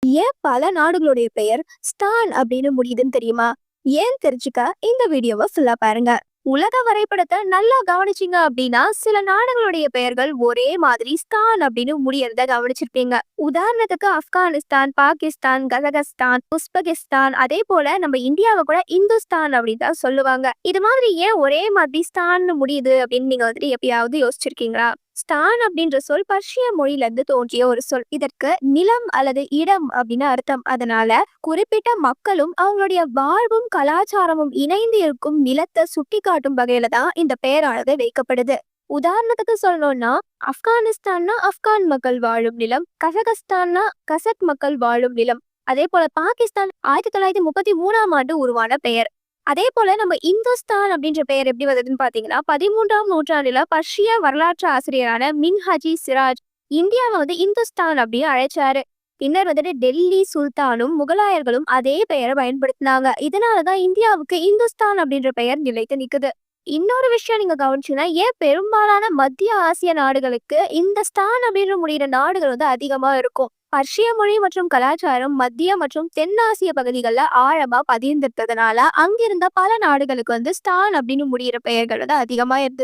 ஏன் பல நாடுகளுடைய பெயர் ஸ்டான் அப்படின்னு முடியுதுன்னு தெரியுமா? ஏன் தெரிஞ்சுக்க இந்த வீடியோவை ஃபுல்லா பாருங்க. உலக வரைபடத்தை நல்லா கவனிச்சீங்க அப்படின்னா சில நாடுகளுடைய பெயர்கள் ஒரே மாதிரி ஸ்தான் அப்படின்னு முடியறத கவனிச்சிருப்பீங்க. உதாரணத்துக்கு ஆப்கானிஸ்தான், பாகிஸ்தான், கஜகஸ்தான், உஸ்பெகிஸ்தான், அதே போல நம்ம இந்தியாவை கூட இந்துஸ்தான் அப்படின்னு தான் சொல்லுவாங்க. இது மாதிரி ஏன் ஒரே மாதிரி ஸ்தான் முடியுது அப்படின்னு நீங்க வந்துட்டு எப்பயாவது யோசிச்சிருக்கீங்களா? ஸ்தான் அப்படின்ற சொல் பர்ஷிய மொழியில இருந்து தோன்றிய ஒரு சொல். இதற்கு நிலம் அல்லது இடம் அப்படின்னு அர்த்தம். அதனால குறிப்பிட்ட மக்களும் அவங்களுடைய வாழ்வும் கலாச்சாரமும் இணைந்து இருக்கும் நிலத்தை சுட்டி காட்டும் வகையில தான் இந்த பெயரானது வைக்கப்படுது. உதாரணத்துக்கு சொல்லணும்னா ஆப்கானிஸ்தான்னா ஆப்கான் மக்கள் வாழும் நிலம், கசகஸ்தான்னா கசக் மக்கள் வாழும் நிலம். அதே போல பாகிஸ்தான் 1933ஆம் ஆண்டு உருவான பெயர். அதே போல நம்ம இந்துஸ்தான் அப்படின்ற பெயர் எப்படி வந்ததுன்னு பாத்தீங்கன்னா 13ஆம் நூற்றாண்டுல பர்ஷிய வரலாற்று ஆசிரியரான மின்ஹாஜி சிராஜ் இந்தியாவை இந்துஸ்தான் அப்படின்னு அழைச்சாரு. பின்னர் டெல்லி சுல்தானும் முகலாயர்களும் அதே பெயரை பயன்படுத்தினாங்க. இதனாலதான் இந்தியாவுக்கு இந்துஸ்தான் அப்படின்ற பெயர் நிலைத்து நிக்குது. இன்னொரு விஷயம் நீங்க கவனிச்சுன்னா ஏன் பெரும்பாலான மத்திய ஆசிய நாடுகளுக்கு இந்த ஸ்தான் அப்படின்னு முடிகிற நாடுகள் அதிகமா இருக்கும். பர்ஷிய மொழி மற்றும் கலாச்சாரம் மத்திய மற்றும் தென்னாசிய பகுதிகளில் ஆழமா பதிர்ந்திருந்ததுனால அங்கிருந்த பல நாடுகளுக்கு ஸ்தான் அப்படின்னு முடிகிற பெயர்கள் அதிகமா இருந்தது.